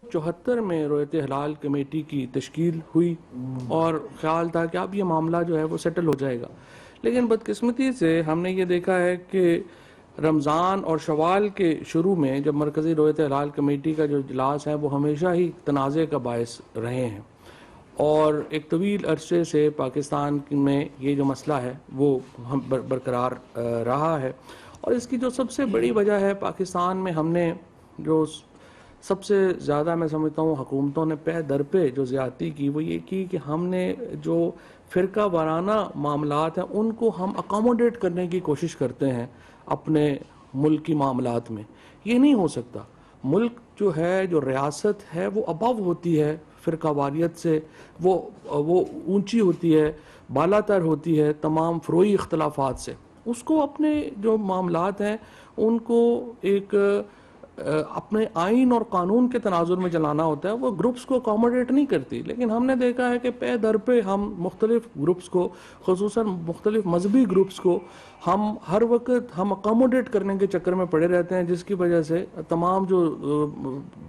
74 میں رویت ہلال کمیٹی کی تشکیل ہوئی اور خیال تھا کہ اب یہ معاملہ جو ہے وہ سیٹل ہو جائے گا، لیکن بدقسمتی سے ہم نے یہ دیکھا ہے کہ رمضان اور شوال کے شروع میں جب مرکزی رویت ہلال کمیٹی کا جو اجلاس ہے وہ ہمیشہ ہی تنازع کا باعث رہے ہیں، اور ایک طویل عرصے سے پاکستان میں یہ جو مسئلہ ہے وہ برقرار رہا ہے، اور اس کی جو سب سے بڑی وجہ ہے پاکستان میں ہم نے جو سب سے زیادہ میں سمجھتا ہوں حکومتوں نے پہ در پہ جو زیادتی کی وہ یہ کی کہ ہم نے جو فرقہ وارانہ معاملات ہیں ان کو ہم اکاموڈیٹ کرنے کی کوشش کرتے ہیں اپنے ملک کی معاملات میں۔ یہ نہیں ہو سکتا۔ ملک جو ہے، جو ریاست ہے وہ ابو ہوتی ہے فرقہ واریت سے، وہ اونچی ہوتی ہے، بالا تر ہوتی ہے تمام فروعی اختلافات سے۔ اس کو اپنے جو معاملات ہیں ان کو ایک اپنے آئین اور قانون کے تناظر میں چلانا ہوتا ہے، وہ گروپس کو اکاموڈیٹ نہیں کرتی۔ لیکن ہم نے دیکھا ہے کہ پے در پہ ہم مختلف گروپس کو، خصوصاً مختلف مذہبی گروپس کو ہم ہر وقت ہم اکاموڈیٹ کرنے کے چکر میں پڑے رہتے ہیں، جس کی وجہ سے تمام جو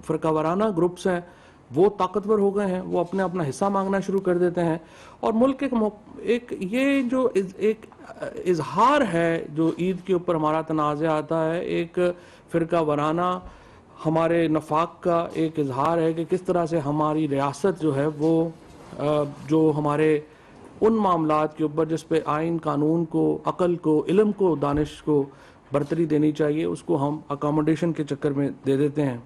فرقہ وارانہ گروپس ہیں وہ طاقتور ہو گئے ہیں، وہ اپنا حصہ مانگنا شروع کر دیتے ہیں، اور ملک ایک یہ جو ایک اظہار ہے جو عید کے اوپر ہمارا تنازع آتا ہے، ایک فرقہ وارانہ ہمارے نفاق کا ایک اظہار ہے کہ کس طرح سے ہماری ریاست جو ہے وہ جو ہمارے ان معاملات کے اوپر جس پہ آئین قانون کو، عقل کو، علم کو، دانش کو برتری دینی چاہیے، اس کو ہم اکاموڈیشن کے چکر میں دے دیتے ہیں۔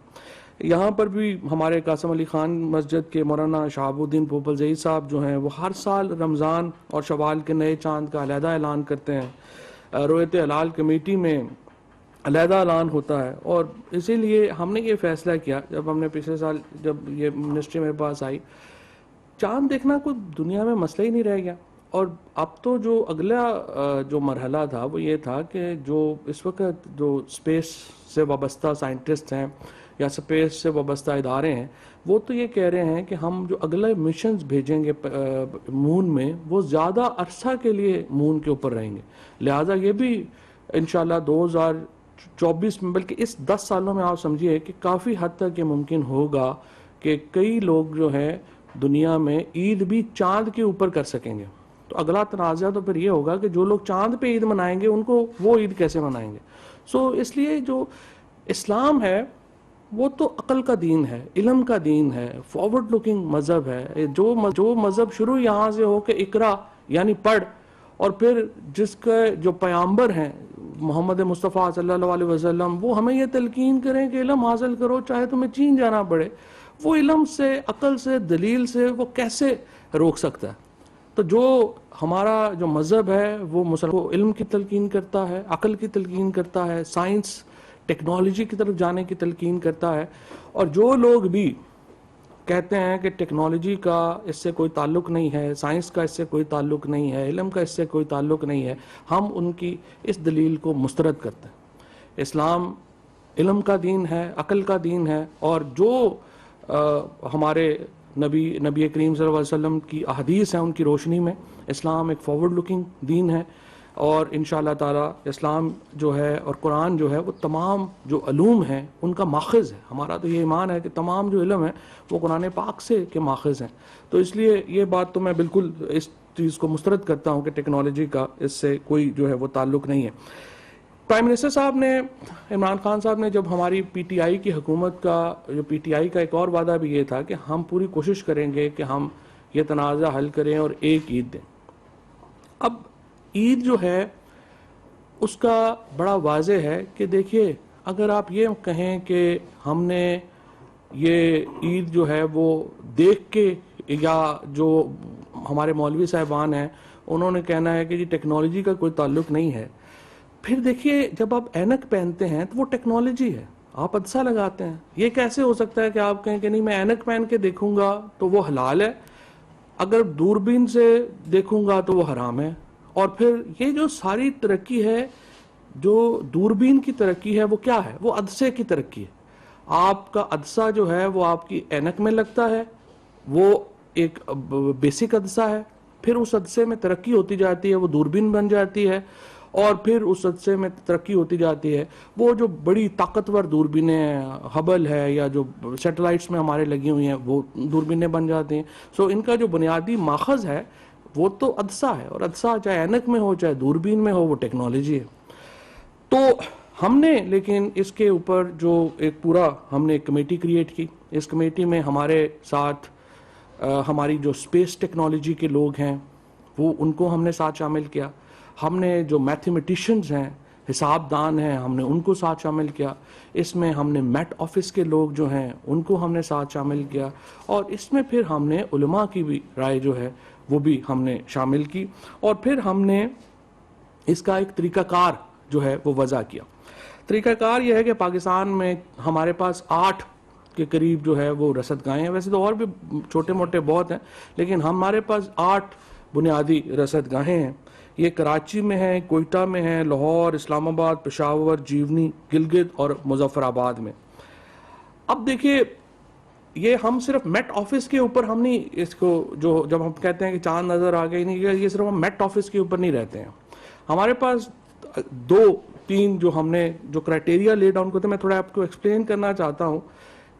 یہاں پر بھی ہمارے قاسم علی خان مسجد کے مولانا شہاب الدین پوپلزئی صاحب جو ہیں وہ ہر سال رمضان اور شوال کے نئے چاند کا علیحدہ اعلان کرتے ہیں، رویت ہلال کمیٹی میں علیحدہ اعلان ہوتا ہے، اور اسی لیے ہم نے یہ فیصلہ کیا جب ہم نے پچھلے سال جب یہ منسٹری میرے پاس آئی، چاند دیکھنا کوئی دنیا میں مسئلہ ہی نہیں رہ گیا۔ اور اب تو جو اگلا جو مرحلہ تھا وہ یہ تھا کہ جو اس وقت جو اسپیس سے وابستہ سائنٹسٹ ہیں یا اسپیس سے وابستہ ادارے ہیں وہ تو یہ کہہ رہے ہیں کہ ہم جو اگلے مشنز بھیجیں گے مون میں وہ زیادہ عرصہ کے لیے مون کے اوپر رہیں گے، لہٰذا یہ بھی انشاءاللہ 2024 میں، بلکہ اس 10 سالوں میں آپ سمجھیے کہ کافی حد تک یہ ممکن ہوگا کہ کئی لوگ جو ہیں دنیا میں عید بھی چاند کے اوپر کر سکیں گے۔ تو اگلا تنازع تو پھر یہ ہوگا کہ جو لوگ چاند پہ عید منائیں گے ان کو وہ عید کیسے منائیں گے۔ اس لیے جو اسلام ہے وہ تو عقل کا دین ہے، علم کا دین ہے، فارورڈ لوکنگ مذہب ہے۔ جو مذہب شروع یہاں سے ہو کہ اقرا یعنی پڑھ، اور پھر جس کے جو پیامبر ہیں محمد مصطفیٰ صلی اللہ علیہ وسلم وہ ہمیں یہ تلقین کریں کہ علم حاصل کرو چاہے تمہیں چین جانا پڑے، وہ علم سے، عقل سے، دلیل سے وہ کیسے روک سکتا ہے؟ تو جو ہمارا جو مذہب ہے وہ علم کی تلقین کرتا ہے، عقل کی تلقین کرتا ہے، سائنس ٹیکنالوجی کی طرف جانے کی تلقین کرتا ہے، اور جو لوگ بھی کہتے ہیں کہ ٹیکنالوجی کا اس سے کوئی تعلق نہیں ہے، سائنس کا اس سے کوئی تعلق نہیں ہے، علم کا اس سے کوئی تعلق نہیں ہے، ہم ان کی اس دلیل کو مسترد کرتے ہیں۔ اسلام علم کا دین ہے، عقل کا دین ہے، اور جو ہمارے نبی کریم صلی اللہ علیہ وسلم کی احادیث ہیں ان کی روشنی میں اسلام ایک فارورڈ لوکنگ دین ہے، اور انشاءاللہ تعالی اسلام جو ہے اور قرآن جو ہے وہ تمام جو علوم ہیں ان کا ماخذ ہے۔ ہمارا تو یہ ایمان ہے کہ تمام جو علم ہے وہ قرآن پاک سے کے ماخذ ہیں، تو اس لیے یہ بات تو میں بالکل اس چیز کو مسترد کرتا ہوں کہ ٹیکنالوجی کا اس سے کوئی جو ہے وہ تعلق نہیں ہے۔ پرائم منسٹر صاحب نے، عمران خان صاحب نے، جب ہماری پی ٹی آئی کی حکومت کا، جو پی ٹی آئی کا ایک اور وعدہ بھی یہ تھا کہ ہم پوری کوشش کریں گے کہ ہم یہ تنازع حل کریں اور ایک عید دیں۔ اب عید جو ہے اس کا بڑا واضح ہے کہ دیکھیے اگر آپ یہ کہیں کہ ہم نے یہ عید جو ہے وہ دیکھ کے، یا جو ہمارے مولوی صاحبان ہیں انہوں نے کہنا ہے کہ جی ٹیکنالوجی کا کوئی تعلق نہیں ہے، پھر دیکھیے جب آپ اینک پہنتے ہیں تو وہ ٹیکنالوجی ہے، آپ عدسہ لگاتے ہیں، یہ کیسے ہو سکتا ہے کہ آپ کہیں کہ نہیں میں اینک پہن کے دیکھوں گا تو وہ حلال ہے، اگر دوربین سے دیکھوں گا تو وہ حرام ہے؟ اور پھر یہ جو ساری ترقی ہے، جو دوربین کی ترقی ہے وہ کیا ہے؟ وہ عدسے کی ترقی ہے۔ آپ کا عدسہ جو ہے وہ آپ کی اینک میں لگتا ہے، وہ ایک بیسک عدسہ ہے، پھر اس عدسے میں ترقی ہوتی جاتی ہے، وہ دوربین بن جاتی ہے، اور پھر اس عرصے میں ترقی ہوتی جاتی ہے. وہ جو بڑی طاقتور دوربینیں ہیں، ہبل ہے یا جو سیٹلائٹس میں ہمارے لگی ہوئی ہیں، وہ دوربینیں بن جاتی ہیں. سو ان کا جو بنیادی ماخذ ہے وہ تو عدسہ ہے، اور عدسہ چاہے اینک میں ہو چاہے دوربین میں ہو، وہ ٹیکنالوجی ہے. تو ہم نے لیکن اس کے اوپر جو ایک پورا ہم نے کمیٹی کریٹ کی. اس کمیٹی میں ہمارے ساتھ ہماری جو اسپیس ٹیکنالوجی کے لوگ ہیں وہ ان کو ہم نے ساتھ شامل کیا. ہم نے جو میتھمیٹیشنز ہیں، حساب دان ہیں، ہم نے ان کو ساتھ شامل کیا. اس میں ہم نے میٹ آفس کے لوگ جو ہیں ان کو ہم نے ساتھ شامل کیا. اور اس میں پھر ہم نے علماء کی بھی رائے جو ہے وہ بھی ہم نے شامل کی. اور پھر ہم نے اس کا ایک طریقہ کار جو ہے وہ وضع کیا. طریقہ کار یہ ہے کہ پاکستان میں ہمارے پاس 8 کے قریب جو ہے وہ رصد گاہیں ہیں. ویسے تو اور بھی چھوٹے موٹے بہت ہیں، لیکن ہمارے پاس 8 بنیادی رصد گاہیں ہیں. یہ کراچی میں ہیں، کوئٹہ میں ہیں، لاہور، اسلام آباد، پشاور، جیونی، گلگت اور مظفر آباد میں. اب دیکھیے، یہ ہم صرف میٹ آفس کے اوپر ہم نہیں اس کو، جو جب ہم کہتے ہیں کہ چاند نظر آ گئی نہیں، یہ صرف ہم میٹ آفس کے اوپر نہیں رہتے ہیں. ہمارے پاس 2-3 جو ہم نے جو کرائٹیریا لے ڈاؤن کرتے ہیں، میں تھوڑا آپ کو ایکسپلین کرنا چاہتا ہوں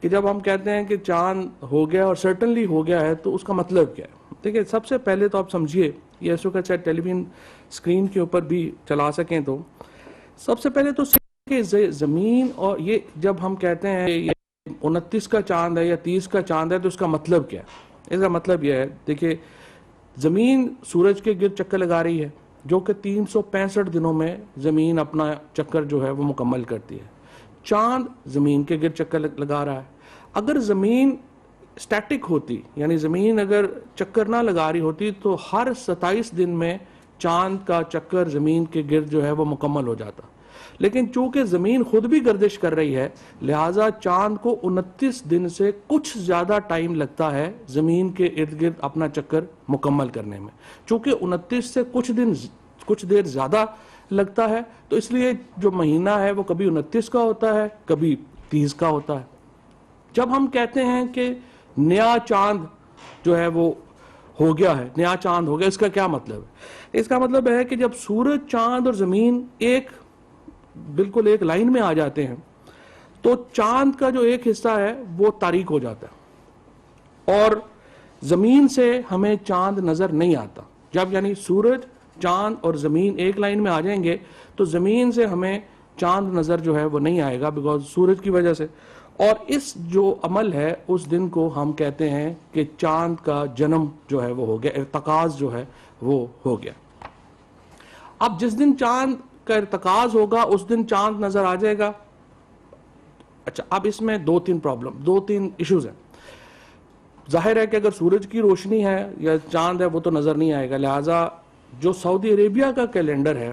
کہ جب ہم کہتے ہیں کہ چاند ہو گیا اور سرٹنلی ہو گیا ہے تو اس کا مطلب کیا ہے. دیکھیے، سب سے پہلے تو آپ سمجھیے، یہ اس وقت شاید ٹیلی ویژن اسکرین کے اوپر بھی چلا سکیں، تو سب سے پہلے تو کہ زمین، اور یہ جب ہم کہتے ہیں یہ 29 کا چاند ہے یا 30 کا چاند ہے تو اس کا مطلب کیا ہے. اس کا مطلب یہ ہے، دیکھیے، زمین سورج کے گرد چکر لگا رہی ہے، جو کہ 365 دنوں میں زمین اپنا چکر جو ہے وہ مکمل کرتی ہے. چاند زمین کے گرد چکر لگا رہا ہے. اگر زمین سٹیٹک ہوتی، یعنی زمین اگر چکر نہ لگا رہی ہوتی، تو ہر 27 دن میں چاند کا چکر زمین کے گرد جو ہے وہ مکمل ہو جاتا. لیکن چونکہ زمین خود بھی گردش کر رہی ہے، لہٰذا چاند کو 29 دن سے کچھ زیادہ ٹائم لگتا ہے زمین کے ارد گرد اپنا چکر مکمل کرنے میں. چونکہ 29 سے کچھ دیر زیادہ لگتا ہے، تو اس لیے جو مہینہ ہے وہ کبھی 29 کا ہوتا ہے، کبھی 30 کا ہوتا ہے. جب ہم کہتے ہیں کہ نیا چاند جو ہے وہ ہو گیا ہے، نیا چاند ہو گیا، اس کا کیا مطلب ہے؟ اس کا مطلب ہے کہ جب سورج، چاند اور زمین بالکل ایک لائن میں آ جاتے ہیں تو چاند کا جو ایک حصہ ہے وہ تاریک ہو جاتا ہے اور زمین سے ہمیں چاند نظر نہیں آتا. جب یعنی سورج، چاند اور زمین ایک لائن میں آ جائیں گے تو زمین سے ہمیں چاند نظر جو ہے وہ نہیں آئے گا، بیکاز سورج کی وجہ سے. اور اس جو عمل ہے اس دن کو ہم کہتے ہیں کہ چاند کا جنم جو ہے وہ ہو گیا، ارتکاز جو ہے وہ ہو گیا. اب جس دن چاند کا ارتکاز ہوگا اس دن چاند نظر آ جائے گا. اچھا، اب اس میں 2-3 ایشوز ہیں. ظاہر ہے کہ اگر سورج کی روشنی ہے یا چاند ہے وہ تو نظر نہیں آئے گا. لہٰذا جو سعودی عربیہ کا کیلنڈر ہے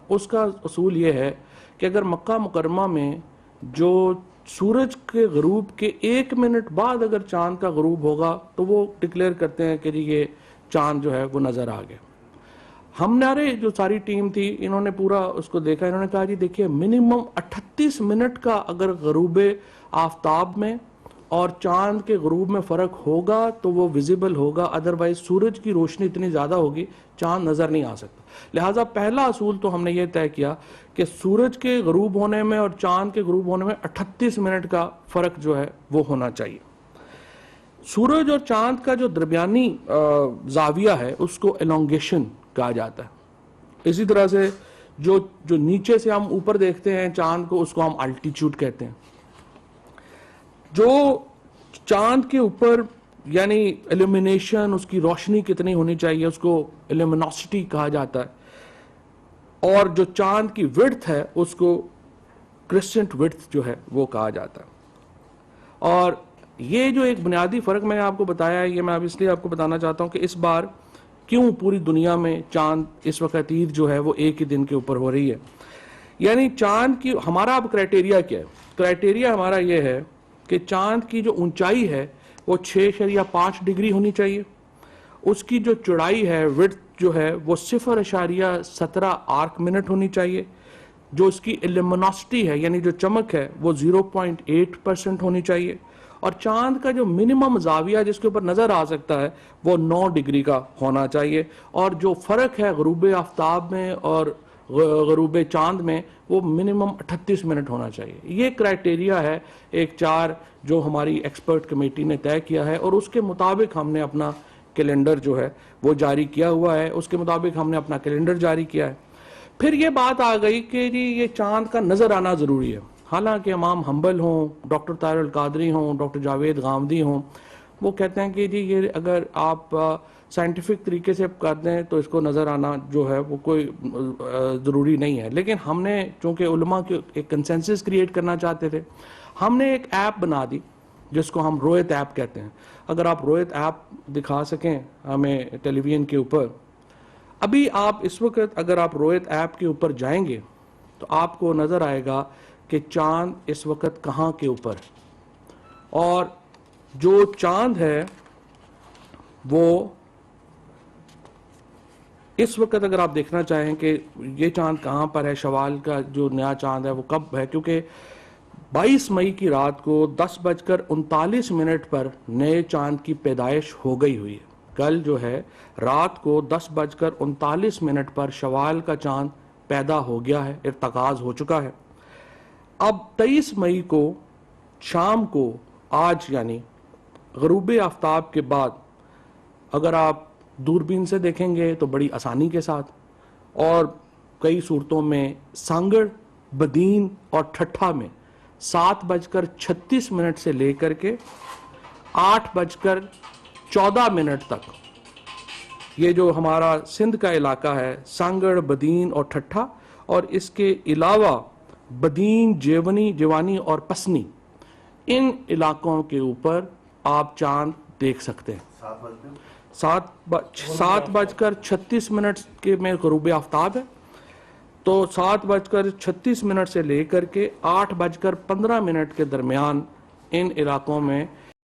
اس کا اصول یہ ہے کہ اگر مکہ مکرمہ میں جو سورج کے غروب کے 1 منٹ بعد اگر چاند کا غروب ہوگا تو وہ ڈکلیئر کرتے ہیں کہ یہ چاند جو ہے وہ نظر آ گیا. ہمارے جو ساری ٹیم تھی انہوں نے پورا اس کو دیکھا. انہوں نے کہا جی دیکھیے، منیمم 38 منٹ کا اگر غروب آفتاب میں اور چاند کے غروب میں فرق ہوگا تو وہ ویزیبل ہوگا، ادروائز سورج کی روشنی اتنی زیادہ ہوگی چاند نظر نہیں آ سکتا. لہٰذا پہلا اصول تو ہم نے یہ طے کیا کہ سورج کے غروب ہونے میں اور چاند کے غروب ہونے میں 38 منٹ کا فرق جو ہے وہ ہونا چاہیے. سورج اور چاند کا جو درمیانی زاویہ ہے اس کو ایلونگیشن کہا جاتا ہے. اسی طرح سے جو نیچے سے ہم اوپر دیکھتے ہیں چاند کو، اس کو ہم الٹیچیوڈ کہتے ہیں. جو چاند کے اوپر یعنی ایلومینیشن، اس کی روشنی کتنی ہونی چاہیے، اس کو ایلومینوسٹی کہا جاتا ہے. اور جو چاند کی وڈتھ ہے اس کو کرسچنٹ وڈتھ جو ہے وہ کہا جاتا ہے. اور یہ جو ایک بنیادی فرق میں نے آپ کو بتایا ہے، یہ میں اب اس لیے آپ کو بتانا چاہتا ہوں کہ اس بار کیوں پوری دنیا میں چاند اس وقت عید جو ہے وہ ایک ہی دن کے اوپر ہو رہی ہے. یعنی چاند کی ہمارا اب کرائٹیریا کیا ہے؟ کرائٹیریا ہمارا یہ ہے کہ چاند کی جو اونچائی ہے وہ 6.5 ڈگری ہونی چاہیے. اس کی جو چوڑائی ہے، وڈتھ جو ہے وہ 0.17 آرک منٹ ہونی چاہیے. جو اس کی ایلومینوسٹی ہے یعنی جو چمک ہے وہ 0.8% ہونی چاہیے. اور چاند کا جو منیمم زاویہ جس کے اوپر نظر آ سکتا ہے وہ 9 ڈگری کا ہونا چاہیے. اور جو فرق ہے غروب آفتاب میں اور غروب چاند میں وہ منیمم 38 منٹ ہونا چاہیے. یہ کرائٹیریا ہے ایک 4 جو ہماری ایکسپرٹ کمیٹی نے طے کیا ہے, اور اس کے مطابق ہم نے اپنا کیلنڈر جو ہے وہ جاری کیا ہوا ہے, اس کے مطابق ہم نے اپنا کیلنڈر جاری کیا ہے. پھر یہ بات آ گئی کہ جی یہ چاند کا نظر آنا ضروری ہے. حالانکہ امام حنبل ہوں, ڈاکٹر طاہر القادری ہوں, ڈاکٹر جاوید غامدی ہوں, وہ کہتے ہیں کہ جی یہ اگر آپ سائنٹیفک طریقے سے کر دیں تو اس کو نظر آنا جو ہے وہ کوئی ضروری نہیں ہے. لیکن ہم نے چونکہ علماء کے ایک کنسنسس کریٹ کرنا چاہتے تھے, ہم نے ایک ایپ بنا دی جس کو ہم رویت ایپ کہتے ہیں. اگر آپ رویت ایپ دکھا سکیں ہمیں ٹیلی ویژن کے اوپر, ابھی آپ اس وقت اگر آپ رویت ایپ کے اوپر جائیں گے تو آپ کو نظر آئے گا کہ چاند اس وقت کہاں کے اوپر, اور جو چاند ہے وہ اس وقت اگر آپ دیکھنا چاہیں کہ یہ چاند کہاں پر ہے, شوال کا جو نیا چاند ہے وہ کب ہے, کیونکہ 22 مئی کی رات کو 10:39 پر نئے چاند کی پیدائش ہو گئی ہوئی ہے. کل جو ہے رات کو 10:39 پر شوال کا چاند پیدا ہو گیا ہے, ارتکاز ہو چکا ہے. اب 23 مئی کو شام کو, آج یعنی غروب آفتاب کے بعد, اگر آپ دوربین سے دیکھیں گے تو بڑی آسانی کے ساتھ, اور کئی صورتوں میں سانگڑ, بدین اور ٹھٹھا میں 7:36 سے لے کر کے 8:14 تک, یہ جو ہمارا سندھ کا علاقہ ہے, سانگڑ, بدین اور ٹھٹھا, اور اس کے علاوہ بدین, جیوانی اور پسنی, ان علاقوں کے اوپر آپ چاند دیکھ سکتے ہیں. 7:36 کے میں غروب آفتاب ہے, تو 7:36 سے لے کر کے 8:15 کے درمیان ان علاقوں میں